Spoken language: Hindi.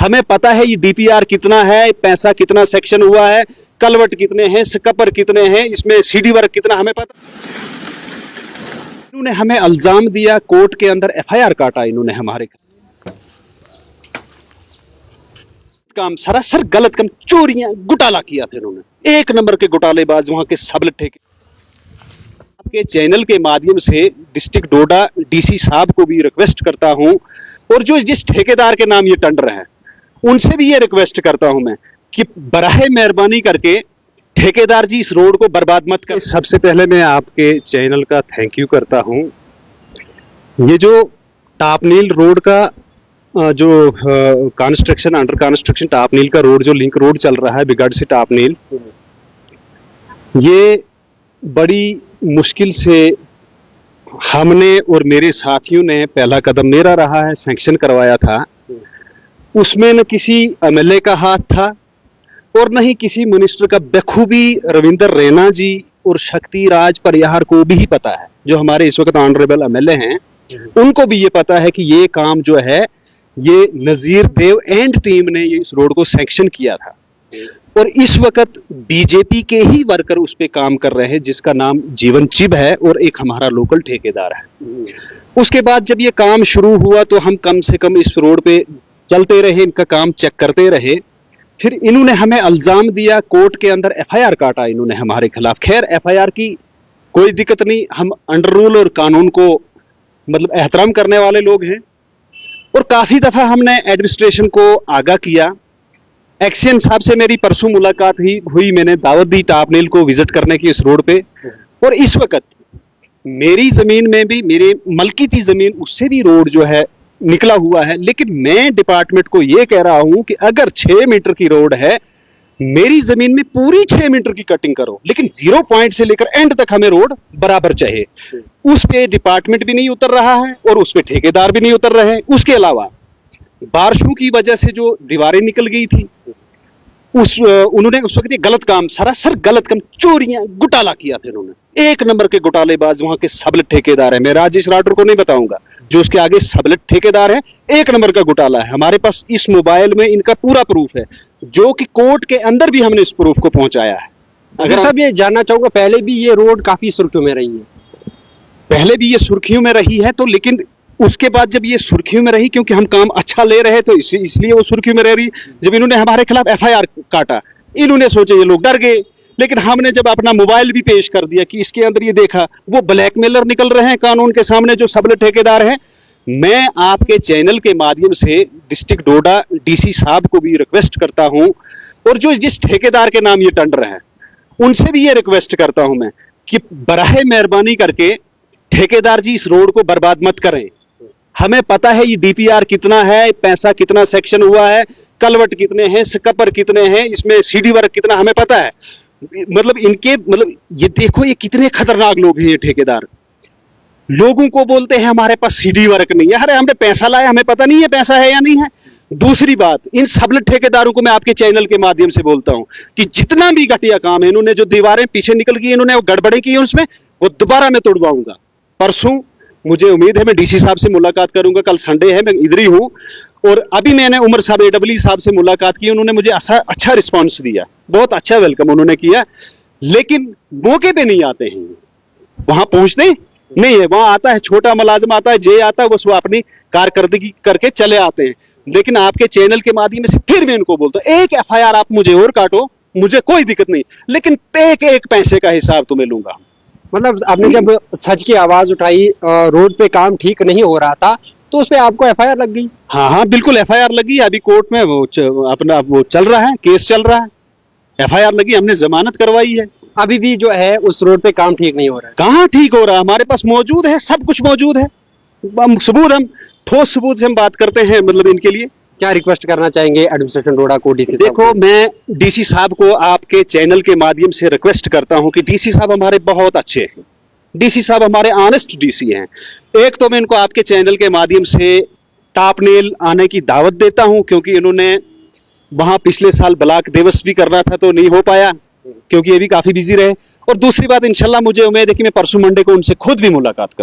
हमें पता है ये डीपीआर कितना है, पैसा कितना सेक्शन हुआ है, कलवट कितने हैं, स्कपर कितने हैं, इसमें सीडी वर्क कितना, हमें पता। इन्होंने हमें इल्जाम दिया, कोर्ट के अंदर एफआईआर काटा इन्होंने हमारे काम, सरासर गलत काम, चोरियां, घोटाला किया था इन्होंने। एक नंबर के घोटालेबाज वहां के सबले ठेके। आपके चैनल के माध्यम से डिस्ट्रिक्ट डोडा डीसी साहब को भी रिक्वेस्ट करता हूं, और जो जिस ठेकेदार के नाम ये टेंडर है उनसे भी ये रिक्वेस्ट करता हूं मैं कि बराहे मेहरबानी करके ठेकेदार जी इस रोड को बर्बाद मत कर। सबसे पहले मैं आपके चैनल का थैंक यू करता हूं। ये जो टापनील रोड का जो कंस्ट्रक्शन, अंडर कंस्ट्रक्शन टापनील का रोड, जो लिंक रोड चल रहा है बिगड़ से टापनील, ये बड़ी मुश्किल से हमने और मेरे साथियों ने, पहला कदम मेरा रहा है, सैंक्शन करवाया था। उसमें न किसी एमएलए का हाथ था और न ही किसी मिनिस्टर का। बखूबी रविंद्र रैना जी और शक्ति राज परिहार को भी पता है, जो हमारे इस वक्त ऑनरेबल एमएलए हैं, उनको भी ये पता है कि ये काम जो है ये नजीर देव एंड टीम ने ये इस रोड को सैंक्शन किया था। और इस वक्त बीजेपी के ही वर्कर उस पे काम कर रहे हैं, जिसका नाम जीवन चिब है और एक हमारा लोकल ठेकेदार है। उसके बाद जब ये काम शुरू हुआ तो हम कम से कम इस रोड पे चलते रहे, इनका काम चेक करते रहे। फिर इन्होंने हमें इल्जाम दिया, कोर्ट के अंदर एफआईआर काटा इन्होंने हमारे खिलाफ। खैर एफआईआर की कोई दिक्कत नहीं, हम अंडर रूल और कानून को मतलब एहतराम करने वाले लोग हैं। और काफी दफा हमने एडमिनिस्ट्रेशन को आगाह किया। एक्शन साहब से मेरी परसों मुलाकात हुई, मैंने दावत दी टापनील को विजिट करने की इस रोड पे। और इस वक्त मेरी जमीन में भी, मेरे मलकी की जमीन, उससे भी रोड जो है निकला हुआ है। लेकिन मैं डिपार्टमेंट को यह कह रहा हूं कि अगर 6 मीटर की रोड है, मेरी जमीन में पूरी 6 मीटर की कटिंग करो, लेकिन 0 पॉइंट से लेकर एंड तक हमें रोड बराबर चाहिए। उस पे डिपार्टमेंट भी नहीं उतर रहा है और उस पे ठेकेदार भी नहीं उतर रहे हैं। उसके अलावा बारिशों की वजह से जो दीवारें निकल गई थी, उन्होंने उस वक्त ये गलत काम, सरासर गलत काम, चोरियां, घोटाला किया था इन्होंने। एक नंबर के घोटालेबाज वहां के सबले ठेकेदार है। मैं राजेश राठौर को नहीं बताऊंगा, जो उसके आगे सबले ठेकेदार है, एक नंबर का घोटाला है। हमारे पास इस मोबाइल में इनका पूरा प्रूफ है, जो कि कोर्ट के अंदर भी हमने इस प्रूफ को पहुंचाया है। अगर साहब ये जानना चाहूंगा, पहले भी ये रोड काफी सुर्खियों में रही है, पहले भी ये सुर्खियों में रही है, तो लेकिन उसके बाद जब ये सुर्खियों में रही, क्योंकि हम काम अच्छा ले रहे तो इसलिए वो सुर्खियों में रह रही। जब इन्होंने हमारे खिलाफ एफआईआर काटा, इन्होंने सोचे ये लोग डर गए। लेकिन हमने जब अपना मोबाइल भी पेश कर दिया कि इसके अंदर ये देखा, वो ब्लैकमेलर निकल रहे हैं कानून के सामने, जो सबले ठेकेदार हैं। मैं आपके चैनल के माध्यम से डिस्ट्रिक्ट डोडा डीसी साहब को भी रिक्वेस्ट करता हूं, और जो जिस ठेकेदार के नाम ये टेंडर है उनसे भी ये रिक्वेस्ट करता हूं मैं कि बराहे मेहरबानी करके ठेकेदार जी इस रोड को बर्बाद मत करें। हमें पता है ये डीपीआर कितना है, पैसा कितना सेक्शन हुआ है, कलवट कितने हैं, स्कपर कितने हैं, इसमें सीडी वर्क कितना, हमें पता है। मतलब इनके मतलब ये देखो, ये कितने खतरनाक लोग हैं ये ठेकेदार। लोगों को बोलते हैं हमारे पास सीडी वर्क नहीं है। अरे हमने पैसा लाया, हमें पता नहीं है पैसा है या नहीं है। दूसरी बात, इन सबले ठेकेदारों को मैं आपके चैनल के माध्यम से बोलता हूं कि जितना भी घटिया काम है, इन्होंने जो दीवारें पीछे निकल गई, इन्होंने वो गड़बड़े की है उसमें, वो दोबारा मैं तोड़वाऊंगा। परसों मुझे उम्मीद है मैं डीसी साहब से मुलाकात करूंगा, कल संडे है, मैं इधर ही हूं। और अभी मैंने उमर साहब एडब्ल्यू साहब से मुलाकात की, उन्होंने मुझे अच्छा रिस्पॉन्स दिया, बहुत अच्छा वेलकम उन्होंने किया। लेकिन मौके पे नहीं आते हैं, वहां पहुंचते नहीं है। वहां आता है छोटा मुलाजिम, आता है जे आता है, बस वो अपनी कारकर्दगी करके चले आते हैं। लेकिन आपके चैनल के माध्यम से फिर मैं इनको बोलता हूं, एक एफआईआर आप मुझे और काटो, मुझे कोई दिक्कत नहीं, लेकिन एक पैसे का हिसाब तुम्हें लूंगा। मतलब आपने जब सच की आवाज उठाई, रोड पे काम ठीक नहीं हो रहा था, तो उस पे आपको एफआईआर लग गई? हाँ, बिल्कुल एफआईआर लगी। अभी कोर्ट में वो अपना वो चल रहा है, केस चल रहा है, एफआईआर लगी, हमने जमानत करवाई है। अभी भी जो है उस रोड पे काम ठीक नहीं हो रहा है? कहाँ ठीक हो रहा है, हमारे पास मौजूद है, सब कुछ मौजूद है। सबूत, हम ठोस सबूत से हम बात करते हैं। मतलब इनके लिए क्या रिक्वेस्ट करना चाहेंगे एडमिनिस्ट्रेशन डोडा को, डीसी? देखो, मैं डीसी साहब को आपके चैनल के माध्यम से रिक्वेस्ट करता हूं कि डीसी साहब हमारे बहुत अच्छे हैं, डीसी साहब हमारे ऑनेस्ट डीसी हैं। एक तो मैं इनको आपके चैनल के माध्यम से टापनील आने की दावत देता हूं, क्योंकि इन्होंने वहां पिछले साल ब्लॉक दिवस भी करना था तो नहीं हो पाया, क्योंकि ये भी काफी बिजी रहे। और दूसरी बात, इंशाल्लाह मुझे उम्मीद है कि मैं परसों मंडे को उनसे खुद भी मुलाकात करूं।